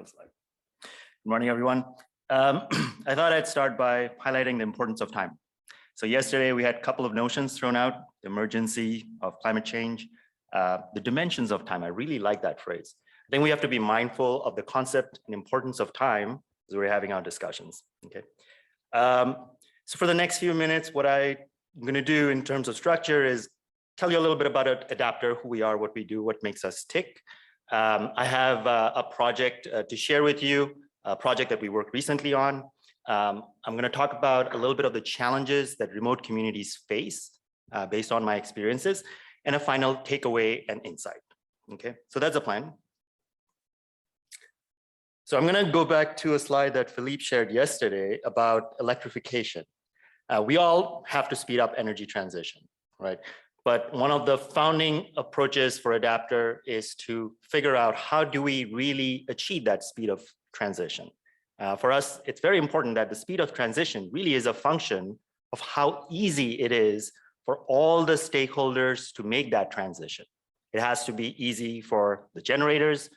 One slide. Good morning, everyone. I thought I'd start by highlighting the importance of time. So yesterday we had a couple of notions thrown out: the emergency of climate change, the dimensions of time. I really like that phrase. I think we have to be mindful of the concept and importance of time as we're having our discussions. Okay. So for the next few minutes, what I'm going to do in terms of structure is tell you a little bit about ADAPTR, who we are, what we do, what makes us tick. I have a project to share with you, a project that we worked recently on. I'm going to talk about a little bit of the challenges that remote communities face based on my experiences, and a final takeaway and insight. Okay, so that's the plan. So I'm going to go back to a slide that Philippe shared yesterday about electrification. We all have to speed up energy transition, right? But one of the founding approaches for ADAPTR is to figure out how do we really achieve that speed of transition. For us, it's very important that the speed of transition really is a function of how easy it is for all the stakeholders to make that transition. It has to be easy for the generators,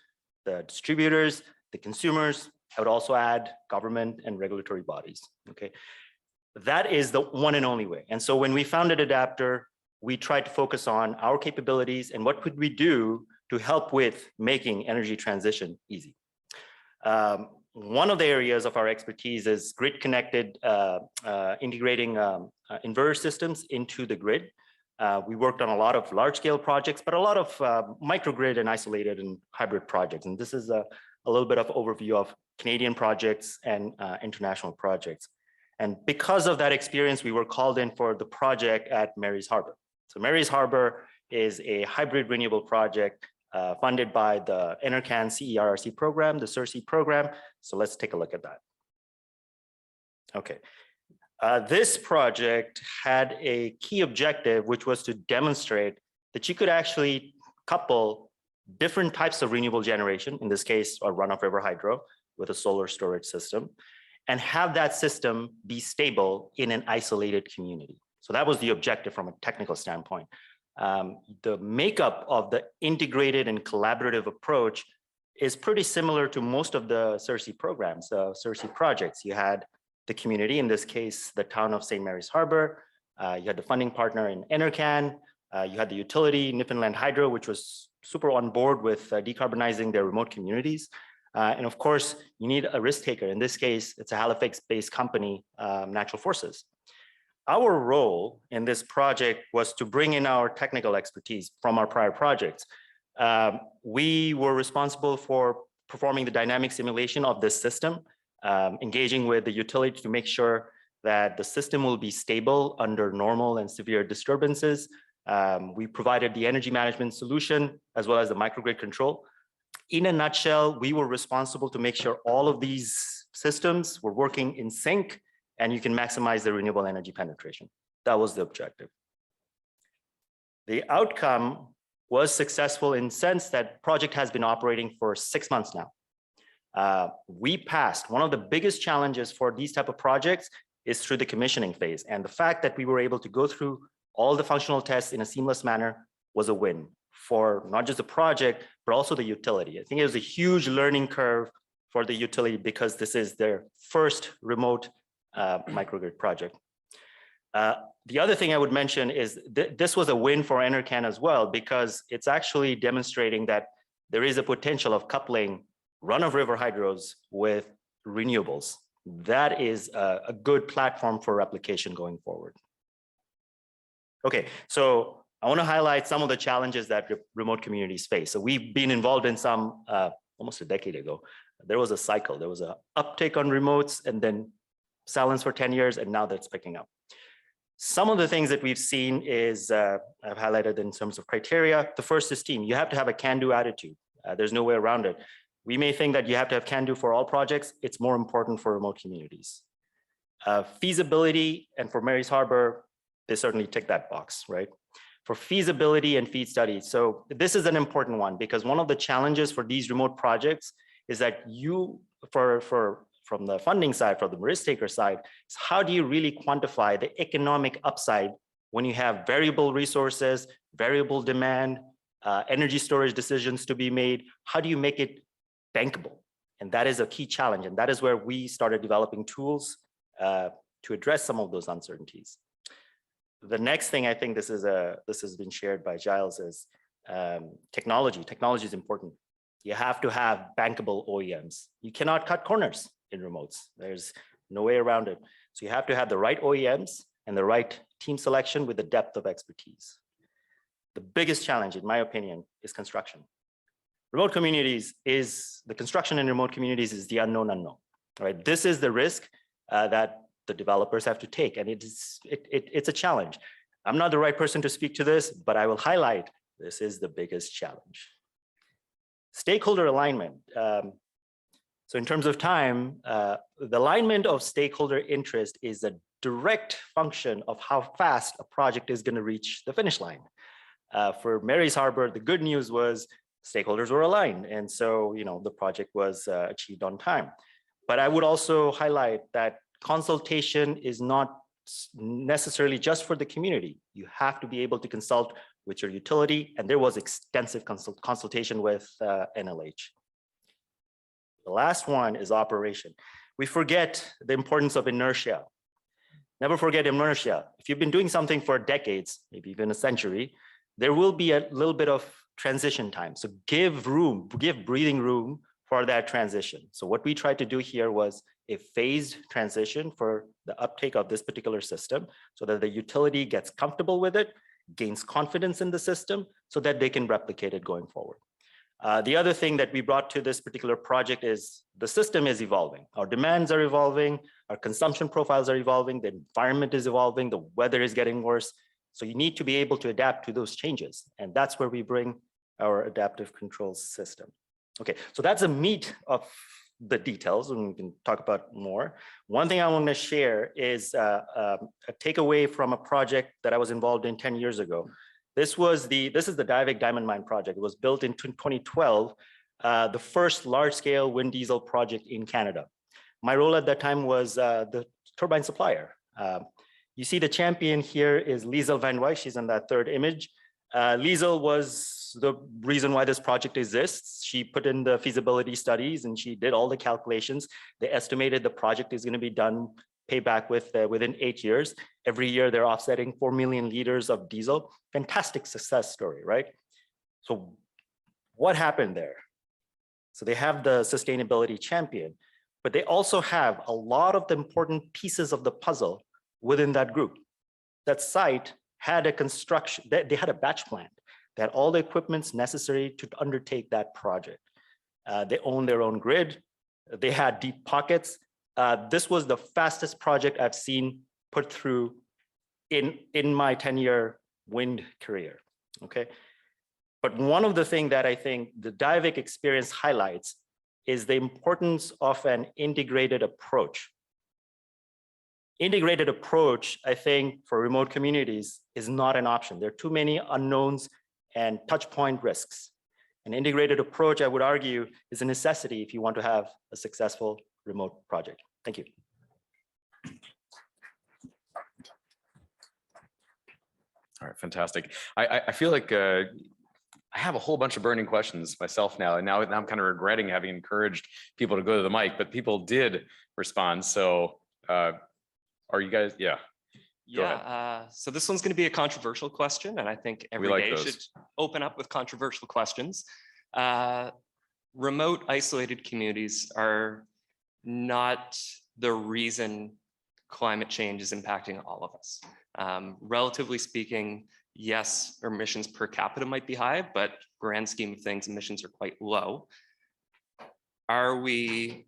the distributors, the consumers. I would also add government and regulatory bodies. Okay, that is the one and only way. And so when we founded ADAPTR, we tried to focus on our capabilities and what could we do to help with making energy transition easy. One of the areas of our expertise is grid connected, integrating inverter systems into the grid. We worked on a lot of large scale projects, but a lot of microgrid and isolated and hybrid projects. And this is a little bit of overview of Canadian projects and international projects. And because of that experience, we were called in for the project at Mary's Harbour. So Mary's Harbour is a hybrid renewable project funded by the NRCan CERRC program, the CERC program. So let's take a look at that. Okay. This project had a key objective, which was to demonstrate that you could actually couple different types of renewable generation, in this case, a run-of-river hydro with a solar storage system, and have that system be stable in an isolated community. So that was the objective from a technical standpoint. The makeup of the integrated and collaborative approach is pretty similar to most of the CERC programs, CERC projects. You had the community, in this case, the town of St. Mary's Harbour. You had the funding partner in NRCan. You had the utility, Newfoundland Hydro, which was super on board with decarbonizing their remote communities. And of course, you need a risk taker. In this case, it's a Halifax-based company, Natural Forces. Our role in this project was to bring in our technical expertise from our prior projects. We were responsible for performing the dynamic simulation of this system, engaging with the utility to make sure that the system will be stable under normal and severe disturbances. We provided the energy management solution as well as the microgrid control. In a nutshell, we were responsible to make sure all of these systems were working in sync and you can maximize the renewable energy penetration. That was the objective. The outcome was successful in the sense that project has been operating for 6 months now. We passed. One of the biggest challenges for these type of projects is through the commissioning phase. And the fact that we were able to go through all the functional tests in a seamless manner was a win for not just the project, but also the utility. I think it was a huge learning curve for the utility because this is their first remote microgrid project. The other thing I would mention is this was a win for NRCan as well, because it's actually demonstrating that there is a potential of coupling run-of-river hydros with renewables. That is a good platform for replication going forward. Okay, so I want to highlight some of the challenges that remote communities face. So we've been involved in some almost a decade ago. There was a cycle. There was an uptake on remotes and then silence for 10 years, and now that's picking up. Some of the things that we've seen is, I've highlighted in terms of criteria. The first is team. You have to have a can-do attitude. There's no way around it. We may think that you have to have can-do for all projects. It's more important for remote communities. Feasibility, and for Mary's Harbour, they certainly tick that box, right? For feasibility and feed studies. So this is an important one because one of the challenges for these remote projects is that you, from the funding side, from the risk taker side, is how do you really quantify the economic upside when you have variable resources, variable demand, energy storage decisions to be made? How do you make it bankable? And that is a key challenge. And that is where we started developing tools to address some of those uncertainties. The next thing, I think this has been shared by Giles, is technology. Technology is important. You have to have bankable OEMs. You cannot cut corners in remotes. There's no way around it. So you have to have the right OEMs and the right team selection with the depth of expertise. The biggest challenge, in my opinion, is construction. Remote communities the construction in remote communities is the unknown unknown, right? This is the risk that the developers have to take, and it's a challenge. I'm not the right person to speak to this, but I will highlight this is the biggest challenge. Stakeholder alignment. So in terms of time, the alignment of stakeholder interest is a direct function of how fast a project is going to reach the finish line. For Mary's Harbour, the good news was stakeholders were aligned, and so the project was achieved on time. But I would also highlight that consultation is not necessarily just for the community. You have to be able to consult with your utility, and there was extensive consultation with NLH. The last one is operation. We forget the importance of inertia. Never forget inertia. If you've been doing something for decades, maybe even a century, there will be a little bit of transition time. So give breathing room for that transition. So what we tried to do here was a phased transition for the uptake of this particular system so that the utility gets comfortable with it, gains confidence in the system so that they can replicate it going forward. The other thing that we brought to this particular project is the system is evolving. Our demands are evolving, our consumption profiles are evolving, the environment is evolving, the weather is getting worse. So you need to be able to adapt to those changes. And that's where we bring our adaptive control system. Okay, so that's the meat of the details, and we can talk about more. One thing I want to share is a takeaway from a project that I was involved in 10 years ago. This is the Diavik Diamond Mine project. It was built in 2012, the first large-scale wind diesel project in Canada. My role at that time was the turbine supplier. You see the champion here is Liesel Van Wy. She's in that third image. Liesel was the reason why this project exists. She put in the feasibility studies and she did all the calculations. They estimated the project is going to be done, payback within 8 years. Every year they're offsetting 4 million liters of diesel. Fantastic success story, right? So what happened there? So they have the sustainability champion, but they also have a lot of the important pieces of the puzzle within that group. That site had a construction, they had a batch plant. They had all the equipments necessary to undertake that project. They own their own grid. They had deep pockets. This was the fastest project I've seen put through in my 10-year wind career, okay? But one of the things that I think the Diavik experience highlights is the importance of an integrated approach. Integrated approach, I think, for remote communities is not an option. There are too many unknowns and touch point risks. An integrated approach, I would argue, is a necessity if you want to have a successful remote project. Thank you. All right, fantastic. I feel like I have a whole bunch of burning questions myself now, and now I'm kind of regretting having encouraged people to go to the mic, but people did respond. So are you guys, yeah. Yeah, so this one's going to be a controversial question, and I think every day should open up with controversial questions. Remote isolated communities are not the reason climate change is impacting all of us. Relatively speaking, yes, emissions per capita might be high, but grand scheme of things, emissions are quite low. Are we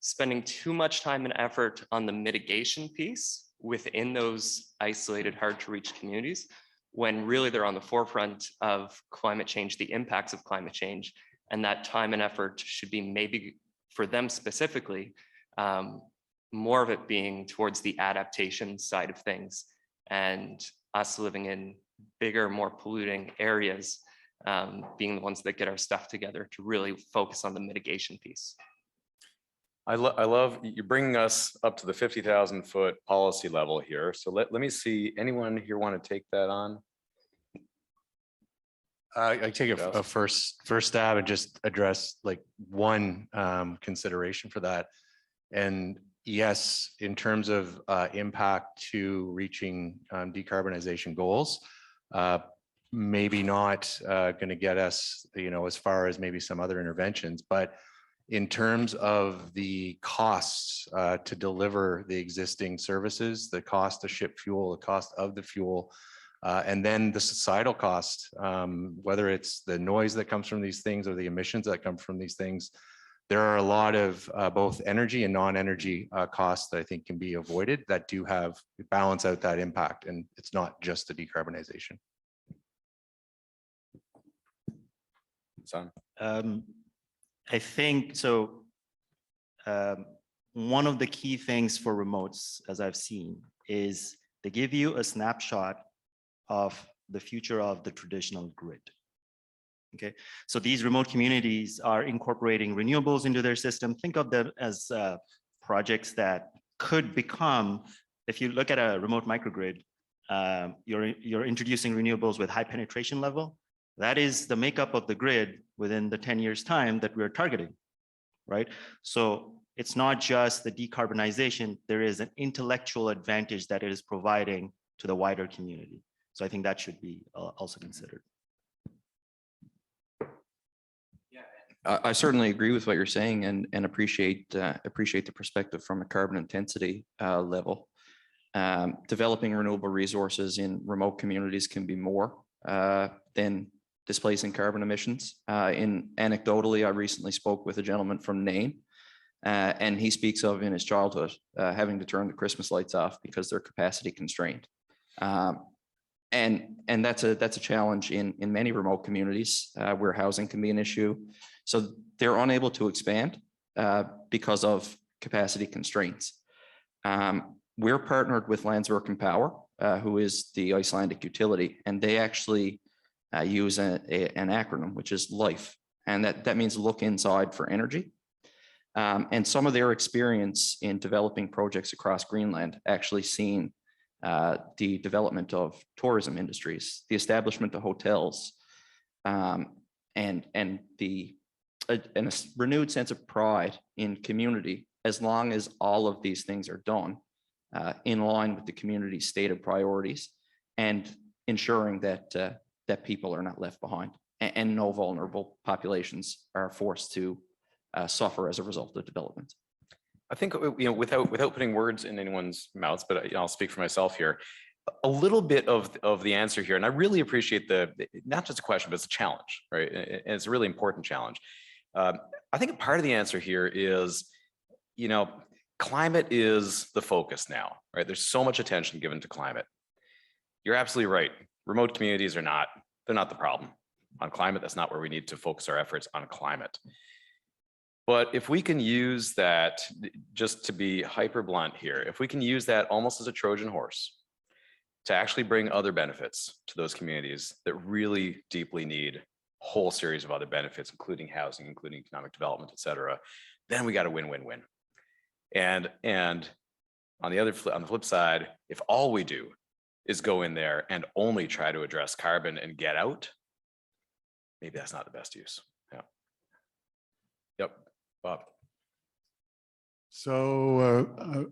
spending too much time and effort on the mitigation piece within those isolated, hard to reach communities, when really they're on the forefront of climate change, the impacts of climate change, and that time and effort should be maybe for them specifically, more of it being towards the adaptation side of things, and us living in bigger, more polluting areas, being the ones that get our stuff together to really focus on the mitigation piece. I love you bringing us up to the 50,000 foot policy level here. So let me see, anyone here want to take that on? I take a first stab and just address like one consideration for that. And yes, in terms of impact to reaching decarbonization goals, maybe not going to get us, as far as maybe some other interventions, but in terms of the costs to deliver the existing services, the cost to ship fuel, the cost of the fuel, and then the societal cost, whether it's the noise that comes from these things or the emissions that come from these things, there are a lot of both energy and non-energy costs that I think can be avoided that do balance out that impact. And it's not just the decarbonization. Son. I think so. One of the key things for remotes, as I've seen, is they give you a snapshot of the future of the traditional grid. Okay, so these remote communities are incorporating renewables into their system. Think of them as projects that could become, if you look at a remote microgrid, you're introducing renewables with high penetration level. That is the makeup of the grid within the 10 years time that we're targeting, right? So it's not just the decarbonization, there is an intellectual advantage that it is providing to the wider community. So I think that should be also considered. I certainly agree with what you're saying and appreciate the perspective from a carbon intensity level. Developing renewable resources in remote communities can be more than displacing carbon emissions. Anecdotally, I recently spoke with a gentleman from Nain, and he speaks of in his childhood having to turn the Christmas lights off because they're capacity constrained. And that's a challenge in many remote communities where housing can be an issue. So they're unable to expand because of capacity constraints. We're partnered with Landsverken Power, who is the Icelandic utility, and they actually use an acronym, which is LIFE. And that means look inside for energy. And some of their experience in developing projects across Greenland actually seen the development of tourism industries, the establishment of hotels, and a renewed sense of pride in community, as long as all of these things are done in line with the community's stated priorities and ensuring that that people are not left behind and no vulnerable populations are forced to suffer as a result of development. I think, without putting words in anyone's mouths, but I'll speak for myself here, a little bit of the answer here, and I really appreciate not just a question, but it's a challenge, right? And it's a really important challenge. I think a part of the answer here is, climate is the focus now, right? There's so much attention given to climate. You're absolutely right. Remote communities they're not the problem on climate. That's not where we need to focus our efforts on climate. But if we can use that, just to be hyper blunt here, if we can use that almost as a Trojan horse to actually bring other benefits to those communities that really deeply need a whole series of other benefits, including housing, including economic development, et cetera, then we got a win-win-win. And on the flip side, if all we do is go in there and only try to address carbon and get out, maybe that's not the best use. Yeah. Yep. Bob. So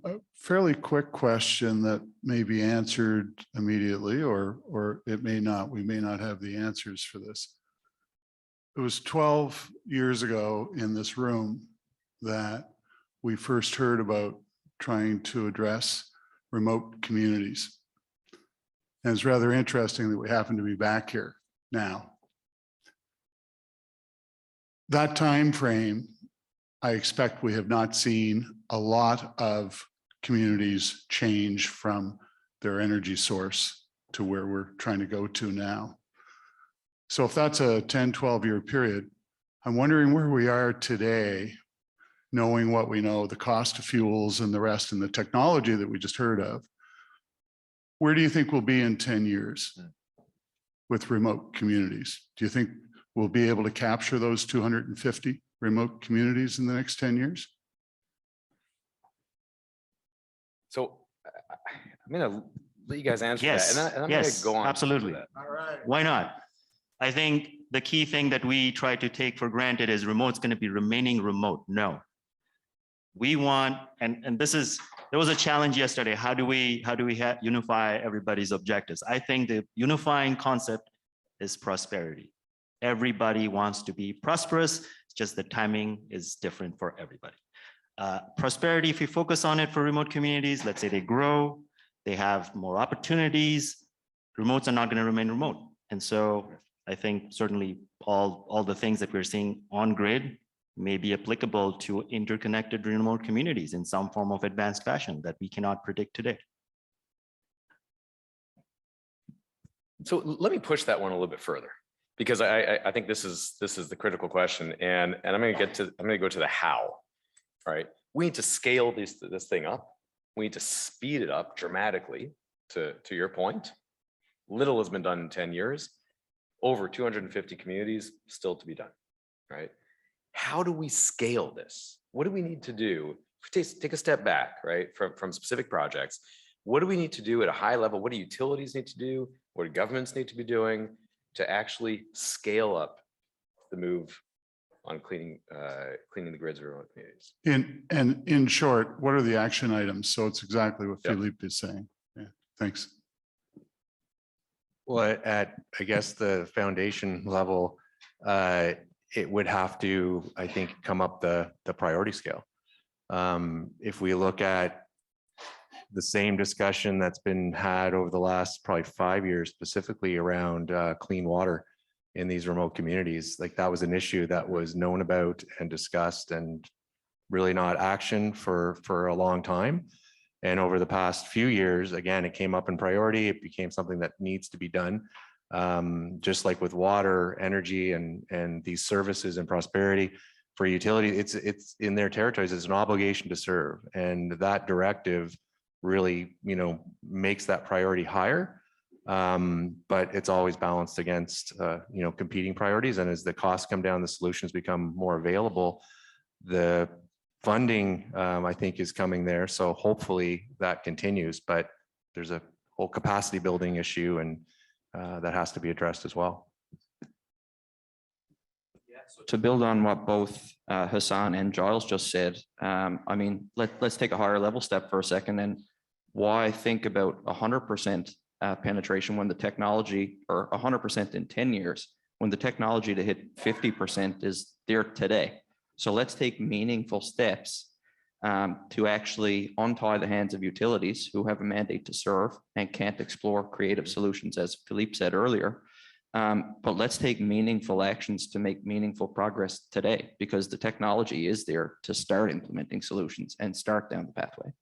a fairly quick question that may be answered immediately, or it may not. We may not have the answers for this. It was 12 years ago in this room that we first heard about trying to address remote communities. And it's rather interesting that we happen to be back here now. That time frame, I expect we have not seen a lot of communities change from their energy source to where we're trying to go to now. So if that's a 10, 12-year period, I'm wondering where we are today, knowing what we know, the cost of fuels and the rest, and the technology that we just heard of. Where do you think we'll be in 10 years with remote communities? Do you think we'll be able to capture those 250 remote communities in the next 10 years? So I'm going to let you guys answer Yes, that. And I'm yes, going to go on. absolutely. That. All right. Why not? I think the key thing that we try to take for granted is remote's going to be remaining remote. No. We want, and this is, there was a challenge yesterday. How do we unify everybody's objectives? I think the unifying concept is prosperity. Everybody wants to be prosperous. It's just the timing is different for everybody. Prosperity, if you focus on it for remote communities, let's say they grow, they have more opportunities, remotes are not going to remain remote. And so I think certainly all the things that we're seeing on grid may be applicable to interconnected remote communities in some form of advanced fashion that we cannot predict today. So let me push that one a little bit further, because I think this is the critical question, and I'm going to go to the how. Right, we need to scale this thing up. We need to speed it up dramatically. To your point, little has been done in 10 years. Over 250 communities still to be done. Right? How do we scale this? What do we need to do? Take a step back, right, from specific projects. What do we need to do at a high level? What do utilities need to do? What do governments need to be doing to actually scale up the move on cleaning the grids of remote communities? In short, what are the action items? So it's exactly what Yep. Philippe is saying. Yeah, thanks. Well, at, I guess, the foundation level, it would have to, I think, come up the priority scale. If we look at the same discussion that's been had over the last probably 5 years, specifically around clean water in these remote communities, like that was an issue that was known about and discussed and really not action for a long time. And over the past few years, again, it came up in priority. It became something that needs to be done. Just like with water, energy, and these services and prosperity for utility, it's in their territories. It's an obligation to serve, and that directive really, makes that priority higher. But it's always balanced against, competing priorities. And as the costs come down, the solutions become more available. The funding, I think, is coming there. So hopefully that continues, but there's a whole capacity building issue, and that has to be addressed as well. To build on what both Hassan and Giles just said, I mean, let's take a higher level step for a second. And why think about 100% penetration when the technology, or 100% in 10 years, when the technology to hit 50% is there today? So let's take meaningful steps to actually untie the hands of utilities who have a mandate to serve and can't explore creative solutions, as Philippe said earlier. But let's take meaningful actions to make meaningful progress today, because the technology is there to start implementing solutions and start down the pathway.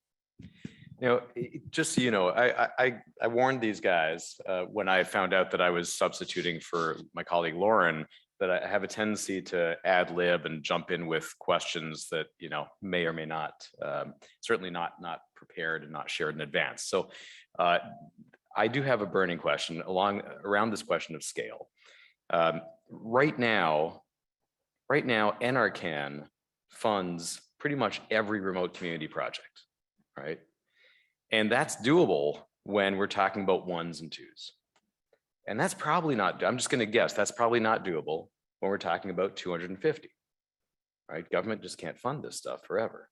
Just so you know, I warned these guys when I found out that I was substituting for my colleague Lauren, that I have a tendency to ad lib and jump in with questions that, may or may not, certainly not prepared and not shared in advance. So I do have a burning question around this question of scale. Right now, NRCan funds pretty much every remote community project, right? And that's doable when we're talking about ones and twos. And that's probably not, I'm just going to guess, that's probably not doable when we're talking about 250, right? Government just can't fund this stuff forever.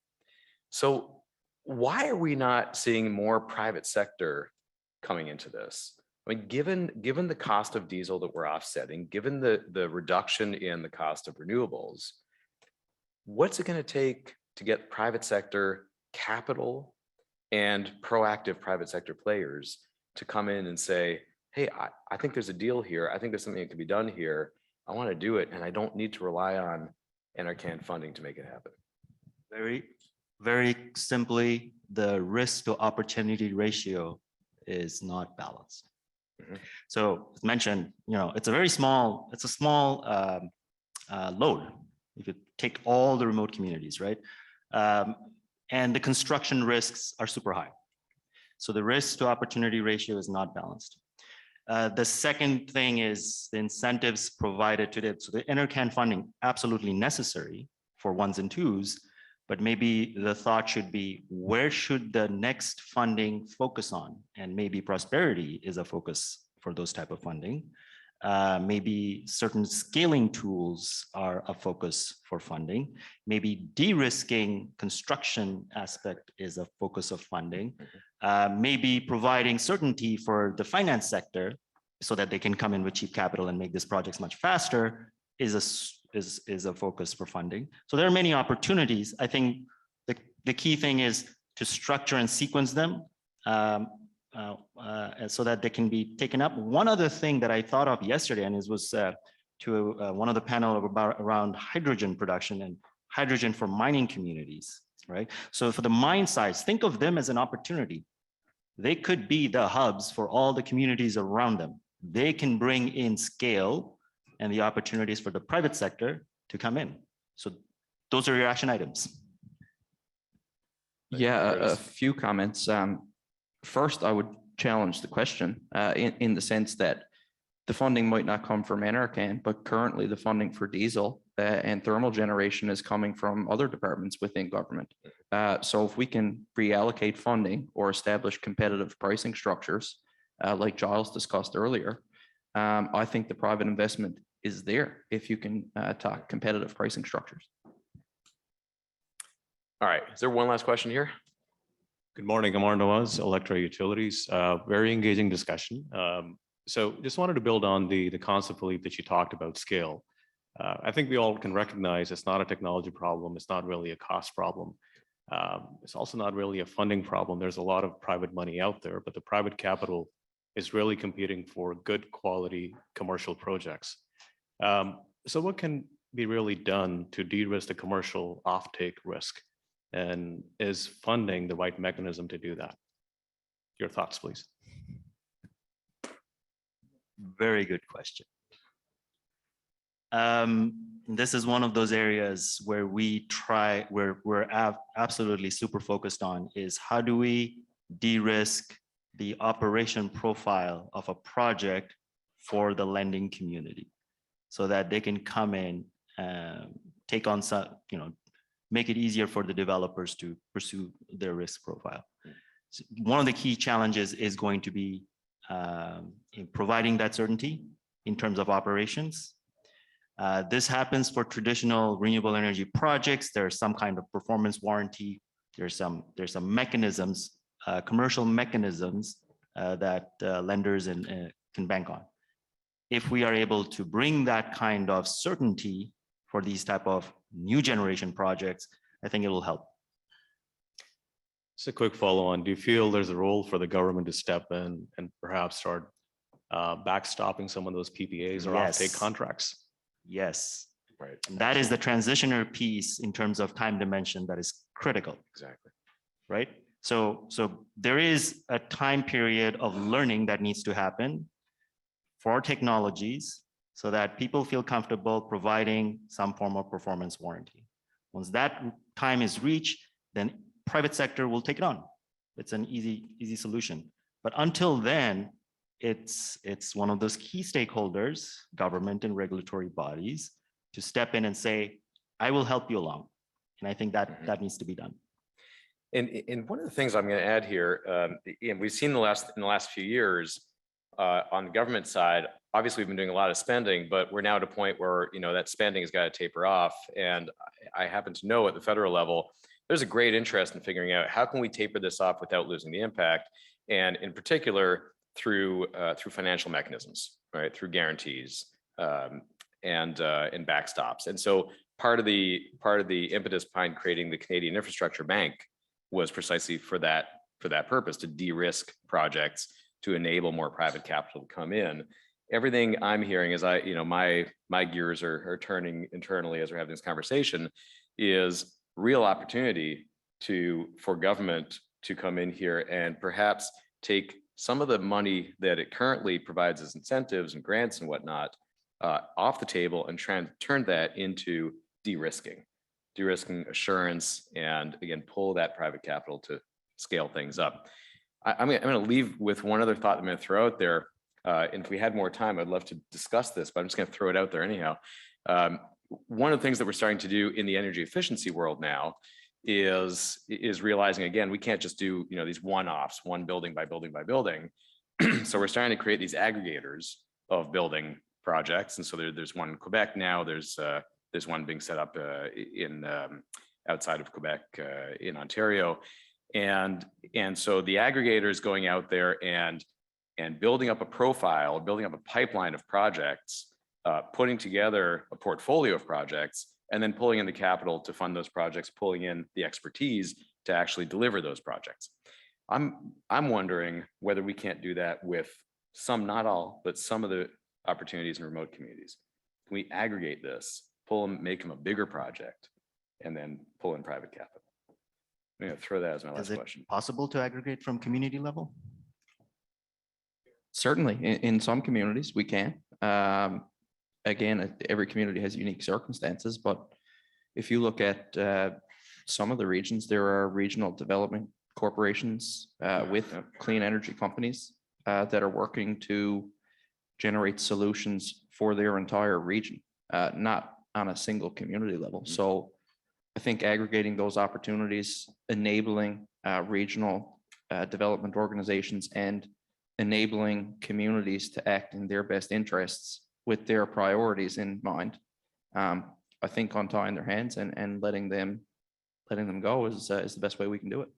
So why are we not seeing more private sector coming into this? I mean, given the cost of diesel that we're offsetting, given the reduction in the cost of renewables, what's it going to take to get private sector capital and proactive private sector players to come in and say, hey, I think there's a deal here. I think there's something that can be done here. I want to do it, and I don't need to rely on NRCan funding to make it happen. Very, very simply, the risk to opportunity ratio is not balanced. Mhm. So as mentioned, it's a small load if you take all the remote communities, right? And the construction risks are super high. So the risk to opportunity ratio is not balanced. The second thing is the incentives provided to it. So the NRCan funding, absolutely necessary for ones and twos, but maybe the thought should be, where should the next funding focus on? And maybe prosperity is a focus for those type of funding. Maybe certain scaling tools are a focus for funding. Maybe de-risking construction aspect is a focus of funding. Maybe providing certainty for the finance sector so that they can come in with cheap capital and make these projects much faster is a focus for funding. So there are many opportunities. I think the key thing is to structure and sequence them so that they can be taken up. One other thing that I thought of yesterday, and it was to one of the panel around hydrogen production and hydrogen for mining communities, right? So for the mine sites, think of them as an opportunity. They could be the hubs for all the communities around them. They can bring in scale and the opportunities for the private sector to come in. So those are your action items. Yeah, a few comments. First, I would challenge the question in the sense that the funding might not come from NRCan, but currently the funding for diesel and thermal generation is coming from other departments within government. So if we can reallocate funding or establish competitive pricing structures, like Giles discussed earlier, I think the private investment is there if you can talk competitive pricing structures. All right, is there one last question here? Good morning, Amar Nawaz, Electro Utilities. Very engaging discussion. So just wanted to build on the concept, Philippe, that you talked about scale. I think we all can recognize it's not a technology problem. It's not really a cost problem. It's also not really a funding problem. There's a lot of private money out there, but the private capital is really competing for good quality commercial projects. So what can be really done to de-risk the commercial offtake risk? And is funding the right mechanism to do that? Your thoughts, please. Very good question. This is one of those areas where we're absolutely super focused on is how do we de-risk the operation profile of a project for the lending community so that they can come in, take on some, make it easier for the developers to pursue their risk profile. So one of the key challenges is going to be in providing that certainty in terms of operations. This happens for traditional renewable energy projects. There's some kind of performance warranty. There's some mechanisms, commercial mechanisms that lenders can bank on. If we are able to bring that kind of certainty for these type of new generation projects, I think it will help. Just a quick follow on. Do you feel there's a role for the government to step in and perhaps start backstopping some of those PPAs or offtake contracts? Yes. Right. And that is the transitioner piece in terms of time dimension that is critical. Exactly. Right. So there is a time period of learning that needs to happen for technologies so that people feel comfortable providing some form of performance warranty. Once that time is reached, then private sector will take it on. It's an easy solution. But until then, it's one of those key stakeholders, government and regulatory bodies, to step in and say, I will help you along. And I think that needs to be done. And one of the things I'm going to add here, and we've seen in the last few years on the government side, obviously we've been doing a lot of spending, but we're now at a point where that spending has got to taper off. And I happen to know at the federal level, there's a great interest in figuring out how can we taper this off without losing the impact, and in particular through financial mechanisms, right? Through guarantees and backstops. And so part of the impetus behind creating the Canadian Infrastructure Bank was precisely for that purpose, to de-risk projects, to enable more private capital to come in. Everything I'm hearing is my gears are turning internally as we're having this conversation, is real opportunity for government to come in here and perhaps take some of the money that it currently provides as incentives and grants and whatnot off the table and turn that into de-risking assurance, and again, pull that private capital to scale things up. I'm going to leave with one other thought I'm going to throw out there. And if we had more time, I'd love to discuss this, but I'm just going to throw it out there anyhow. One of the things that we're starting to do in the energy efficiency world now is realizing, again, we can't just do these one-offs, one building by building by building. So we're starting to create these aggregators of building projects. And so there's one in Quebec now. There's one being set up in outside of Quebec in Ontario. And so the aggregator is going out there and building up a profile, building up a pipeline of projects, putting together a portfolio of projects, and then pulling in the capital to fund those projects, pulling in the expertise to actually deliver those projects. I'm wondering whether we can't do that with some, not all, but some of the opportunities in remote communities. Can we aggregate this, pull them, make them a bigger project, and then pull in private capital? I'm going to throw that as my last Is it question. possible to aggregate from community level? Certainly, in some communities, we can. Again, every community has unique circumstances, but if you look at some of the regions, there are regional development corporations with clean energy companies that are working to generate solutions for their entire region, not on a single community level. So I think aggregating those opportunities, enabling regional development organizations, and enabling communities to act in their best interests with their priorities in mind, I think untying their hands and letting them go is the best way we can do it.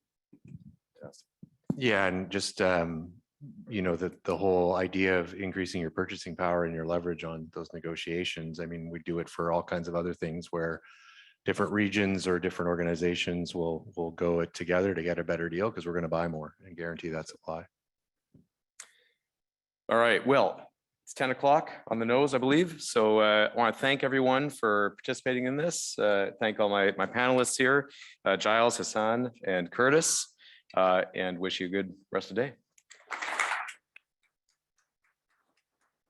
Yeah, and just the whole idea of increasing your purchasing power and your leverage on those negotiations. I mean, we do it for all kinds of other things where different regions or different organizations will go it together to get a better deal because we're going to buy more and guarantee that supply. All right, well, it's 10 o'clock on the nose, I believe. So I want to thank everyone for participating in this. Thank all my panelists here, Giles, Hassan, and Curtis, and wish you a good rest of the day.